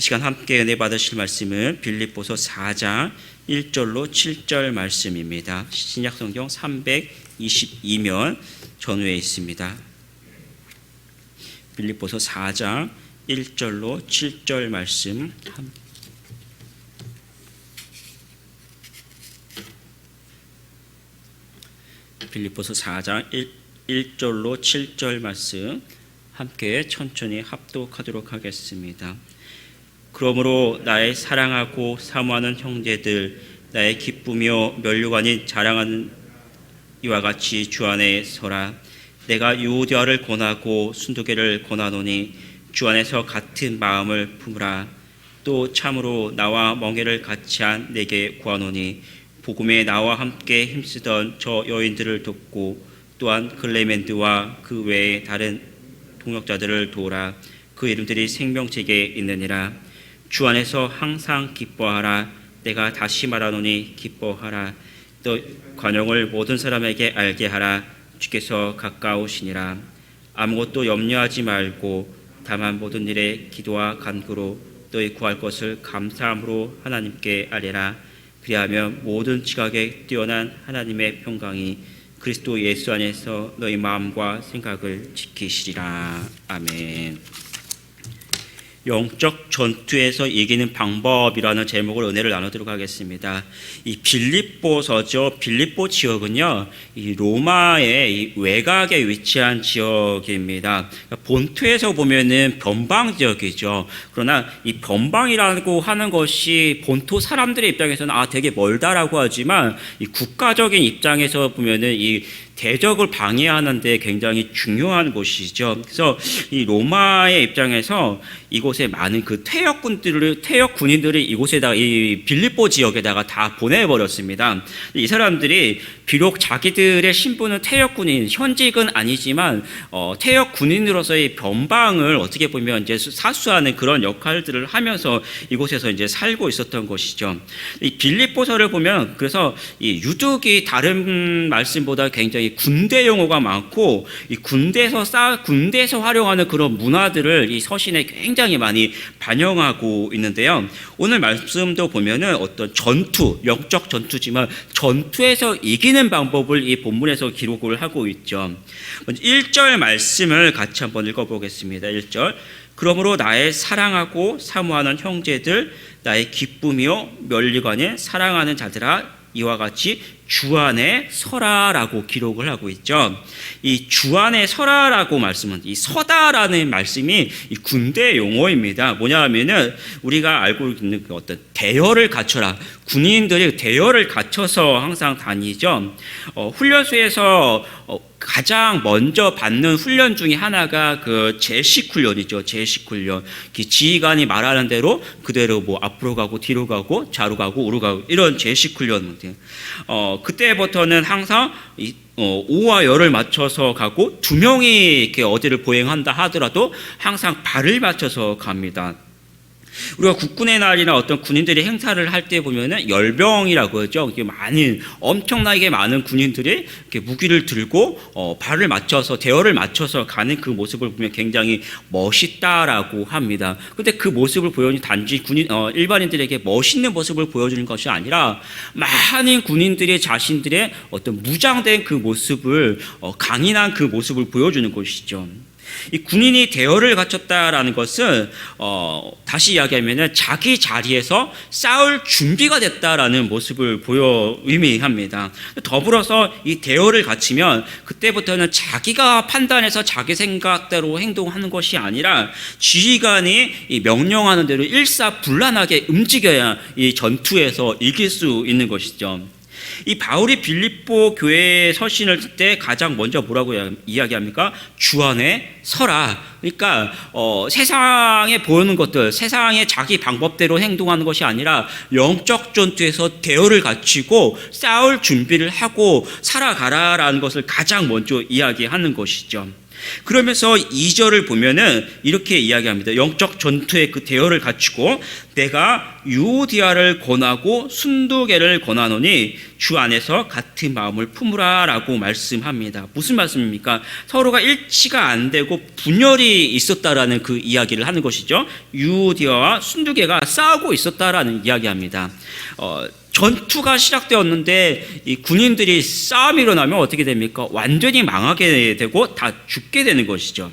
이 시간 함께 은혜 받으실 말씀은 빌립보서 4장 1절로 7절 말씀입니다. 신약성경 322면 전후에 있습니다. 빌립보서 4장 1절로 7절 말씀 빌립보서 4장 1절로 7절 말씀 함께 천천히 합독하도록 하겠습니다. 그러므로 나의 사랑하고 사모하는 형제들, 나의 기쁘며 면류관이 자랑하는 이와 같이 주 안에 서라. 내가 유오디아를 권하고 순두개를 권하노니 주 안에서 같은 마음을 품으라. 또 참으로 나와 멍에를 같이 한 내게 구하노니 복음에 나와 함께 힘쓰던 저 여인들을 돕고 또한 클레멘드와 그 외에 다른 동역자들을 도우라. 그 이름들이 생명책에 있느니라. 주 안에서 항상 기뻐하라. 내가 다시 말하노니 기뻐하라. 또 관용을 모든 사람에게 알게 하라. 주께서 가까우시니라. 아무것도 염려하지 말고 다만 모든 일에 기도와 간구로 너희 구할 것을 감사함으로 하나님께 아뢰라. 그리하면 모든 지각에 뛰어난 하나님의 평강이 그리스도 예수 안에서 너희 마음과 생각을 지키시리라. 아멘. 영적 전투에서 이기는 방법이라는 제목으로 은혜를 나누도록 하겠습니다. 이 빌립보서죠. 빌립보 지역은요, 이 로마의 이 외곽에 위치한 지역입니다. 본토에서 보면은 변방 지역이죠. 그러나 이 변방이라고 하는 것이 본토 사람들의 입장에서는 되게 멀다라고 하지만 이 국가적인 입장에서 보면은 이 대적을 방해하는 데 굉장히 중요한 곳이죠. 그래서 이 로마의 입장에서 이곳에 많은 그 퇴역 군인들이 이곳에다가 이 빌립보 지역에다가 다 보내버렸습니다. 이 사람들이 비록 자기들의 신분은 퇴역 군인, 현직은 아니지만 퇴역 군인으로서의 변방을 어떻게 보면 이제 사수하는 그런 역할들을 하면서 이곳에서 이제 살고 있었던 것이죠. 이 빌립보서를 보면 그래서 이 유독이 다른 말씀보다 굉장히 군대 용어가 많고 이 군대에서 활용하는 그런 문화들을 이 서신에 굉장히 많이 반영하고 있는데요. 오늘 말씀도 보면은 어떤 전투, 영적 전투지만 전투에서 이기는 방법을 이 본문에서 기록을 하고 있죠. 먼저 1절 말씀을 같이 한번 읽어보겠습니다. 1절. 그러므로 나의 사랑하고 사모하는 형제들, 나의 기쁨이요 면류관에 사랑하는 자들아, 이와 같이 주 안에 서라라고 기록을 하고 있죠. 이 주 안에 서라라고 말씀은 이 서다라는 말씀이 이 군대 용어입니다. 뭐냐 하면은 우리가 알고 있는 그 어떤 대열을 갖춰라. 군인들이 대열을 갖춰서 항상 다니죠. 훈련소에서 가장 먼저 받는 훈련 중에 하나가 그 제식 훈련이죠. 제식 훈련. 지휘관이 말하는 대로 그대로 뭐 앞으로 가고 뒤로 가고 좌로 가고 우로 가고 이런 제식 훈련. 그때부터는 항상 오와 열을 맞춰서 가고 두 명이 이렇게 어디를 보행한다 하더라도 항상 발을 맞춰서 갑니다. 우리가 국군의 날이나 어떤 군인들이 행사를 할 때 보면은 열병이라고 하죠. 엄청나게 많은 군인들이 이렇게 무기를 들고 발을 맞춰서 대열을 맞춰서 가는 그 모습을 보면 굉장히 멋있다라고 합니다. 근데 그 모습을 보여주는 단지 일반인들에게 멋있는 모습을 보여주는 것이 아니라 많은 군인들이 자신들의 어떤 무장된 그 모습을 강인한 그 모습을 보여주는 것이죠. 이 군인이 대열을 갖췄다라는 것은 다시 이야기하면 자기 자리에서 싸울 준비가 됐다라는 모습을 의미합니다. 더불어서 이 대열을 갖추면 그때부터는 자기가 판단해서 자기 생각대로 행동하는 것이 아니라 지휘관이 이 명령하는 대로 일사불란하게 움직여야 이 전투에서 이길 수 있는 것이죠. 이 바울이 빌립보 교회에 서신을 쓸 때 가장 먼저 뭐라고 이야기합니까? 주 안에 서라. 그러니까 세상에 보이는 것들, 세상에 자기 방법대로 행동하는 것이 아니라 영적 전투에서 대열을 갖추고 싸울 준비를 하고 살아가라라는 것을 가장 먼저 이야기하는 것이죠. 그러면서 2절을 보면은 이렇게 이야기합니다. 영적 전투의 그 대열을 갖추고 내가 유오디아를 권하고 순두개를 권하노니 주 안에서 같은 마음을 품으라 라고 말씀합니다. 무슨 말씀입니까? 서로가 일치가 안 되고 분열이 있었다라는 그 이야기를 하는 것이죠. 유오디아와 순두개가 싸우고 있었다라는 이야기합니다. 전투가 시작되었는데 이 군인들이 싸움이 일어나면 어떻게 됩니까? 완전히 망하게 되고 다 죽게 되는 것이죠.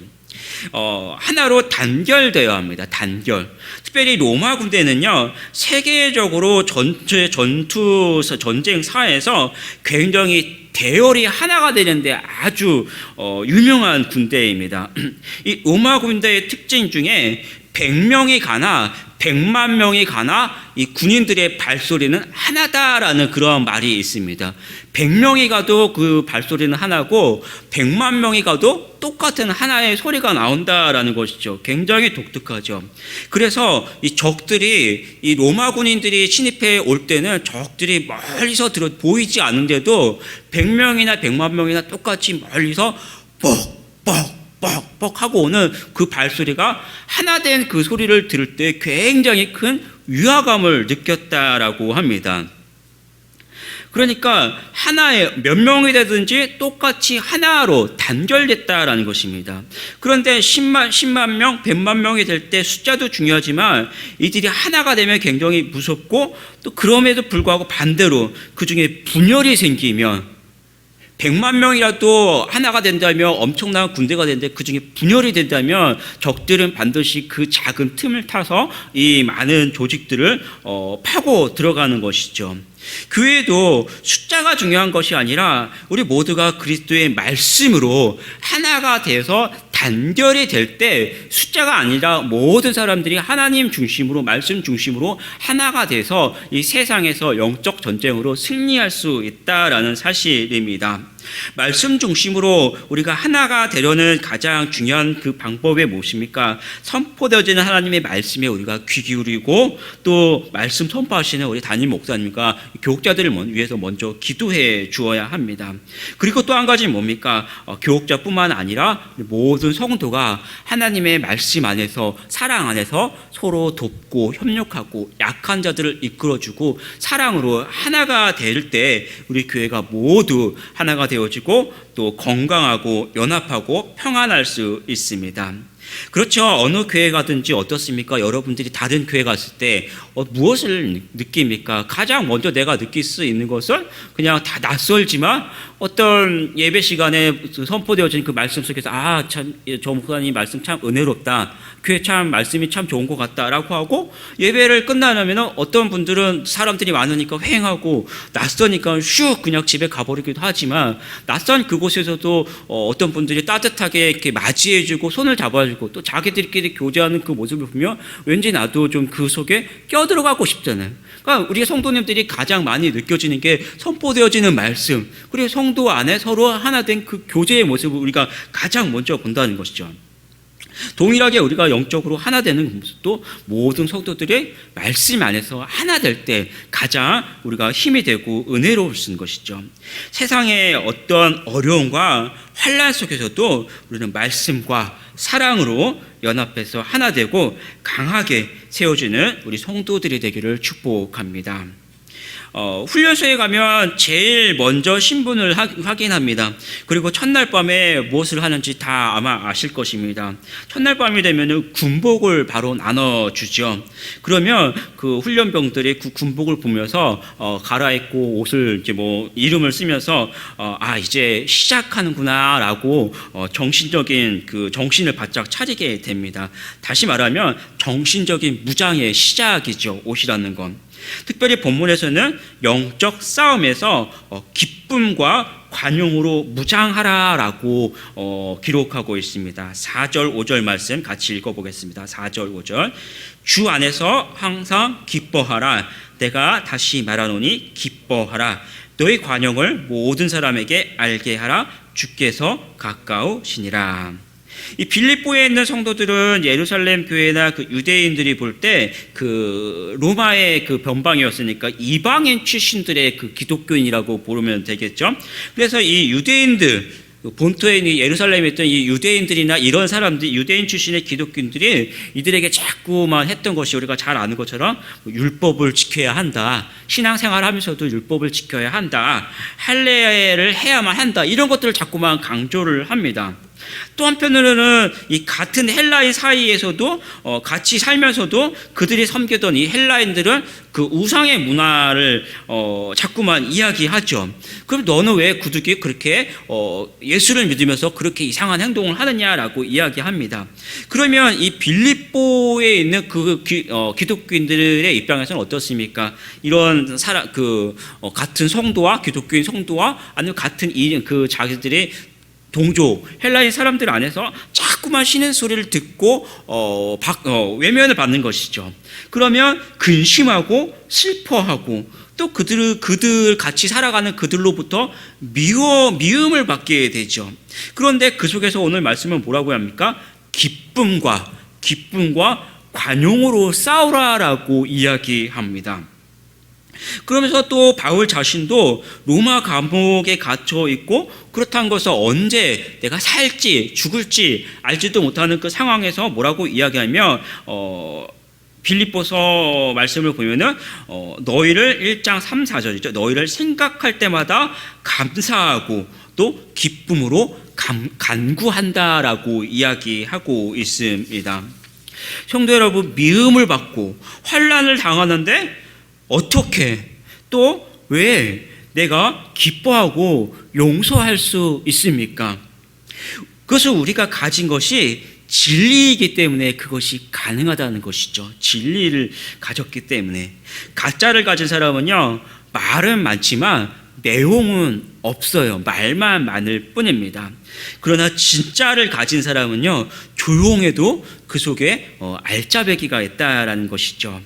하나로 단결되어야 합니다. 단결. 특별히 로마 군대는요, 세계적으로 전쟁사에서 굉장히 대열이 하나가 되는데 아주 유명한 군대입니다. 이 로마 군대의 특징 중에 100명이 가나 100만 명이 가나 이 군인들의 발소리는 하나다라는 그런 말이 있습니다. 100명이 가도 그 발소리는 하나고 100만 명이 가도 똑같은 하나의 소리가 나온다라는 것이죠. 굉장히 독특하죠. 그래서 이 적들이 이 로마 군인들이 침입해 올 때는 적들이 멀리서 보이지 않는데도 100명이나 100만 명이나 똑같이 멀리서 뻑뻑 하고 오는 그 발소리가 하나 된 그 소리를 들을 때 굉장히 큰 위화감을 느꼈다라고 합니다. 그러니까 하나의 몇 명이 되든지 똑같이 하나로 단결됐다라는 것입니다. 그런데 10만 명, 100만 명이 될 때 숫자도 중요하지만 이들이 하나가 되면 굉장히 무섭고 또 그럼에도 불구하고 반대로 그 중에 분열이 생기면 100만 명이라도 하나가 된다면 엄청난 군대가 되는데 그 중에 분열이 된다면 적들은 반드시 그 작은 틈을 타서 이 많은 조직들을 파고 들어가는 것이죠. 교회도 숫자가 중요한 것이 아니라 우리 모두가 그리스도의 말씀으로 하나가 돼서 단결이 될 때 숫자가 아니라 모든 사람들이 하나님 중심으로 말씀 중심으로 하나가 돼서 이 세상에서 영적 전쟁으로 승리할 수 있다라는 사실입니다. 말씀 중심으로 우리가 하나가 되려는 가장 중요한 그 방법이 무엇입니까? 선포되어지는 하나님의 말씀에 우리가 귀 기울이고 또 말씀 선포하시는 우리 담임 목사님과 교육자들을 위해서 먼저 기도해 주어야 합니다. 그리고 또 한 가지 뭡니까? 교육자뿐만 아니라 모든 성도가 하나님의 말씀 안에서 사랑 안에서 서로 돕고 협력하고 약한 자들을 이끌어주고 사랑으로 하나가 될 때 우리 교회가 모두 하나가 되어지고 또 건강하고 연합하고 평안할 수 있습니다. 그렇죠. 어느 교회 가든지 어떻습니까? 여러분들이 다른 교회 갔을 때 무엇을 느낍니까? 가장 먼저 내가 느낄 수 있는 것은 그냥 다 낯설지만 어떤 예배 시간에 선포되어진 그 말씀 속에서 참 저 목사님 말씀 참 은혜롭다. 교회 참 말씀이 참 좋은 것 같다라고 하고 예배를 끝나려면 어떤 분들은 사람들이 많으니까 휑하고 낯서니까 슉 그냥 집에 가버리기도 하지만 낯선 그곳에서도 어떤 분들이 따뜻하게 이렇게 맞이해주고 손을 잡아주고 또 자기들끼리 교제하는 그 모습을 보면 왠지 나도 좀 그 속에 껴들어가고 싶잖아요. 그러니까 우리 성도님들이 가장 많이 느껴지는 게 선포되어지는 말씀 그리고 성도 안에 서로 하나 된 그 교제의 모습을 우리가 가장 먼저 본다는 것이죠. 동일하게 우리가 영적으로 하나 되는 모습도 모든 성도들의 말씀 안에서 하나 될 때 가장 우리가 힘이 되고 은혜로울 수 있는 것이죠. 세상의 어떤 어려움과 환난 속에서도 우리는 말씀과 사랑으로 연합해서 하나 되고 강하게 세워지는 우리 성도들이 되기를 축복합니다. 훈련소에 가면 제일 먼저 신분을 확인합니다. 그리고 첫날 밤에 무엇을 하는지 다 아마 아실 것입니다. 첫날 밤이 되면 군복을 바로 나눠주죠. 그러면 그 훈련병들이 그 군복을 보면서 갈아입고 옷을 이제 이름을 쓰면서 이제 시작하는구나라고 정신적인 그 정신을 바짝 차리게 됩니다. 다시 말하면 정신적인 무장의 시작이죠. 옷이라는 건. 특별히 본문에서는 영적 싸움에서 기쁨과 관용으로 무장하라라고 기록하고 있습니다. 4절 5절 말씀 같이 읽어보겠습니다. 4절 5절 주 안에서 항상 기뻐하라. 내가 다시 말하노니 기뻐하라. 너의 관용을 모든 사람에게 알게 하라. 주께서 가까우시니라. 이 빌립보에 있는 성도들은 예루살렘 교회나 그 유대인들이 볼 때 그 로마의 그 변방이었으니까 이방인 출신들의 그 기독교인이라고 부르면 되겠죠. 그래서 이 유대인들 본토에 있는 예루살렘에 있던 이 유대인들이나 이런 사람들, 유대인 출신의 기독교인들이 이들에게 자꾸만 했던 것이 우리가 잘 아는 것처럼 율법을 지켜야 한다, 신앙생활하면서도 율법을 지켜야 한다, 할례를 해야만 한다, 이런 것들을 자꾸만 강조를 합니다. 또 한편으로는 이 같은 헬라인 사이에서도 같이 살면서도 그들이 섬기던 이 헬라인들은 그 우상의 문화를 자꾸만 이야기하죠. 그럼 너는 왜 그들이 그렇게 예수를 믿으면서 그렇게 이상한 행동을 하느냐라고 이야기합니다. 그러면 이 빌립보에 있는 그 기독교인들의 입장에서는 어떻습니까? 이런 같은 성도와 기독교인 성도와 아니면 같은 자기들의 동조 헬라인 사람들 안에서 자꾸만 쉬는 소리를 듣고 외면을 받는 것이죠. 그러면 근심하고 슬퍼하고 또 그들 같이 살아가는 그들로부터 미움을 받게 되죠. 그런데 그 속에서 오늘 말씀은 뭐라고 합니까? 기쁨과 관용으로 싸우라라고 이야기합니다. 그러면서 또 바울 자신도 로마 감옥에 갇혀 있고 그렇다는 것을 언제 내가 살지 죽을지 알지도 못하는 그 상황에서 뭐라고 이야기하며 빌립보서 말씀을 보면은 너희를 1장 3, 4절이죠. 너희를 생각할 때마다 감사하고 또 기쁨으로 간구한다라고 이야기하고 있습니다. 성도 여러분, 미움을 받고 환난을 당하는데 어떻게 또 왜 내가 기뻐하고 용서할 수 있습니까? 그것은 우리가 가진 것이 진리이기 때문에 그것이 가능하다는 것이죠. 진리를 가졌기 때문에. 가짜를 가진 사람은요, 말은 많지만 내용은 없어요. 말만 많을 뿐입니다. 그러나 진짜를 가진 사람은요, 조용해도 그 속에 알짜배기가 있다라는 것이죠.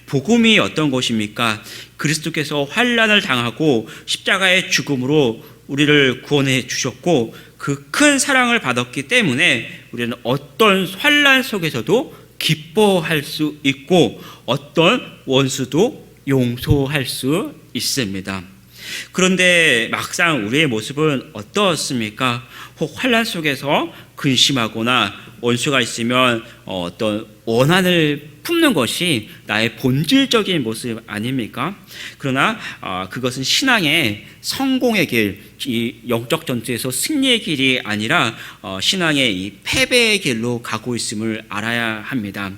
복음이 어떤 것입니까? 그리스도께서 환난을 당하고 십자가의 죽음으로 우리를 구원해 주셨고 그 큰 사랑을 받았기 때문에 우리는 어떤 환난 속에서도 기뻐할 수 있고 어떤 원수도 용서할 수 있습니다. 그런데 막상 우리의 모습은 어떻습니까? 혹 환난 속에서 근심하거나 원수가 있으면 어떤 원한을 품는 것이 나의 본질적인 모습 아닙니까? 그러나 그것은 신앙의 성공의 길, 이 영적 전투에서 승리의 길이 아니라 신앙의 이 패배의 길로 가고 있음을 알아야 합니다.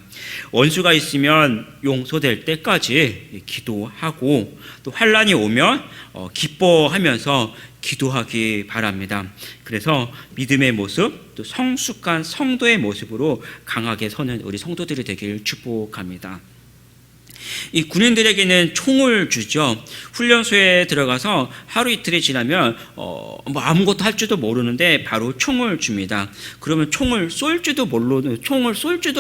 원수가 있으면 용서될 때까지 기도하고 또 환난이 오면 기뻐하면서 기도하기 바랍니다. 그래서 믿음의 모습, 또 성숙한 성도의 모습으로 강하게 서는 우리 성도들이 되길 축복합니다. 이 군인들에게는 총을 주죠. 훈련소에 들어가서 하루 이틀이 지나면 뭐 아무것도 할 줄도 모르는데 바로 총을 줍니다. 그러면 총을 쏠 줄도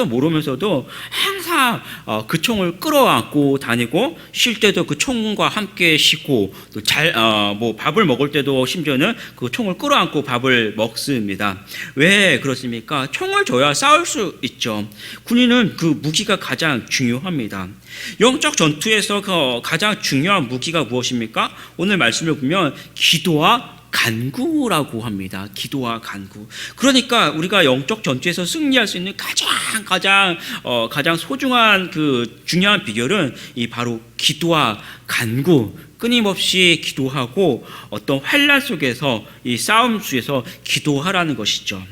모르면서도 항상 그 총을 끌어안고 다니고 쉴 때도 그 총과 함께 쉬고 또 밥을 먹을 때도 심지어는 그 총을 끌어안고 밥을 먹습니다. 왜 그렇습니까? 총을 줘야 싸울 수 있죠. 군인은 그 무기가 가장 중요합니다. 영적 전투에서 가장 중요한 무기가 무엇입니까? 오늘 말씀을 보면 기도와 간구라고 합니다. 기도와 간구. 그러니까 우리가 영적 전투에서 승리할 수 있는 가장 소중한 그 중요한 비결은 이 바로 기도와 간구. 끊임없이 기도하고 어떤 환난 속에서 이 싸움 속에서 기도하라는 것이죠.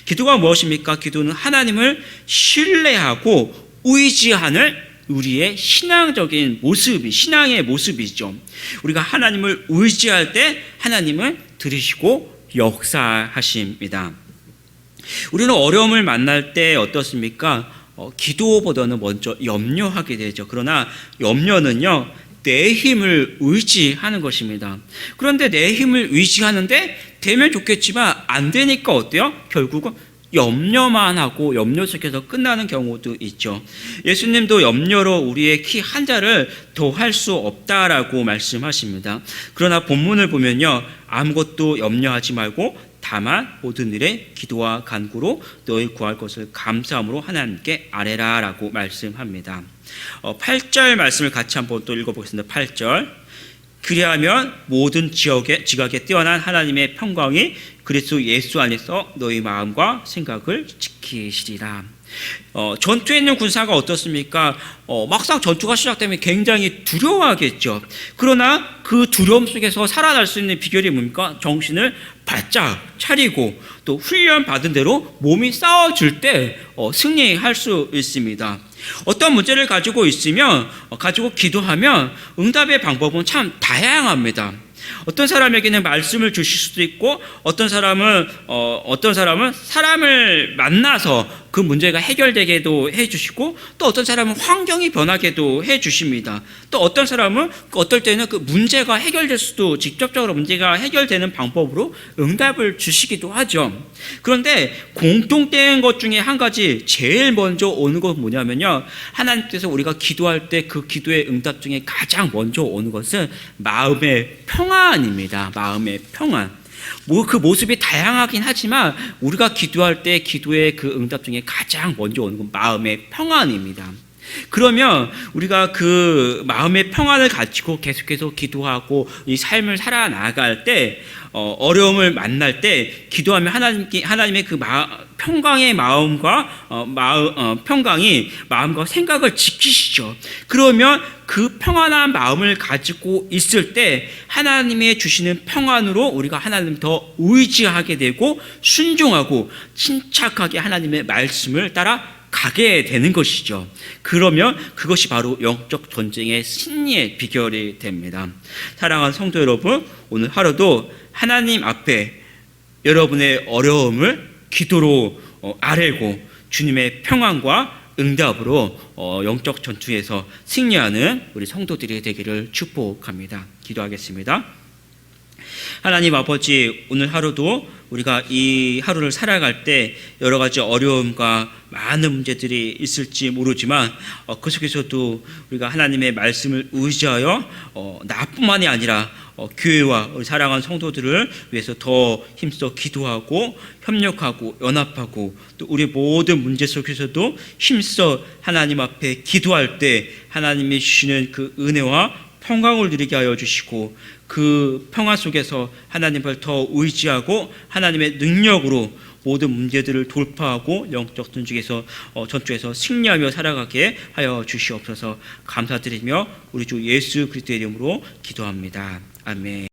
기도가 무엇입니까? 기도는 하나님을 신뢰하고 의지하는 우리의 신앙적인 모습이 신앙의 모습이죠. 우리가 하나님을 의지할 때 하나님은 들으시고 역사하십니다. 우리는 어려움을 만날 때 어떻습니까? 기도보다는 먼저 염려하게 되죠. 그러나 염려는요, 내 힘을 의지하는 것입니다. 그런데 내 힘을 의지하는데 되면 좋겠지만 안 되니까 어때요? 결국은 염려만 하고 염려 속에서 끝나는 경우도 있죠. 예수님도 염려로 우리의 키 한 자를 더 할 수 없다라고 말씀하십니다. 그러나 본문을 보면요, 아무것도 염려하지 말고 다만 모든 일에 기도와 간구로 너희 구할 것을 감사함으로 하나님께 아뢰라라고 말씀합니다. 8절 말씀을 같이 한번 또 읽어보겠습니다. 8절. 그리하면 모든 지각에 뛰어난 하나님의 평강이 그리스도 예수 안에서 너희 마음과 생각을 지키시리라. 전투에 있는 군사가 어떻습니까? 막상 전투가 시작되면 굉장히 두려워하겠죠. 그러나 그 두려움 속에서 살아날 수 있는 비결이 뭡니까? 정신을 바짝 차리고 또 훈련 받은 대로 몸이 싸워줄 때 승리할 수 있습니다. 어떤 문제를 가지고 있으면 가지고 기도하면 응답의 방법은 참 다양합니다. 어떤 사람에게는 말씀을 주실 수도 있고 어떤 사람은 사람을 만나서 그 문제가 해결되게도 해주시고 또 어떤 사람은 환경이 변하게도 해주십니다. 또 어떤 사람은 어떨 때는 그 문제가 해결될 수도 직접적으로 문제가 해결되는 방법으로 응답을 주시기도 하죠. 그런데 공통된 것 중에 한 가지 제일 먼저 오는 건 뭐냐면요, 하나님께서 우리가 기도할 때 그 기도의 응답 중에 가장 먼저 오는 것은 마음의 평안입니다. 마음의 평안. 그 모습이 다양하긴 하지만 우리가 기도할 때 기도의 그 응답 중에 가장 먼저 오는 건 마음의 평안입니다. 그러면 우리가 그 마음의 평안을 가지고 계속해서 기도하고 이 삶을 살아나갈 때 어려움을 만날 때 기도하면 하나님의 그 평강의 평강이 마음과 생각을 지키시죠. 그러면 그 평안한 마음을 가지고 있을 때 하나님의 주시는 평안으로 우리가 하나님을 더 의지하게 되고 순종하고 침착하게 하나님의 말씀을 따라 가게 되는 것이죠. 그러면 그것이 바로 영적 전쟁의 승리의 비결이 됩니다. 사랑하는 성도 여러분, 오늘 하루도 하나님 앞에 여러분의 어려움을 기도로 아뢰고 주님의 평안과 응답으로 영적 전투에서 승리하는 우리 성도들이 되기를 축복합니다. 기도하겠습니다. 하나님 아버지, 오늘 하루도 우리가 이 하루를 살아갈 때 여러 가지 어려움과 많은 문제들이 있을지 모르지만 그 속에서도 우리가 하나님의 말씀을 의지하여 나뿐만이 아니라 교회와 우리 사랑하는 성도들을 위해서 더 힘써 기도하고 협력하고 연합하고 또 우리 모든 문제 속에서도 힘써 하나님 앞에 기도할 때 하나님이 주시는 그 은혜와 평강을 누리게 하여 주시고 그 평화 속에서 하나님을 더 의지하고 하나님의 능력으로 모든 문제들을 돌파하고 영적 전투에서 승리하며 살아가게 하여 주시옵소서. 감사드리며 우리 주 예수 그리스도의 이름으로 기도합니다. 아멘.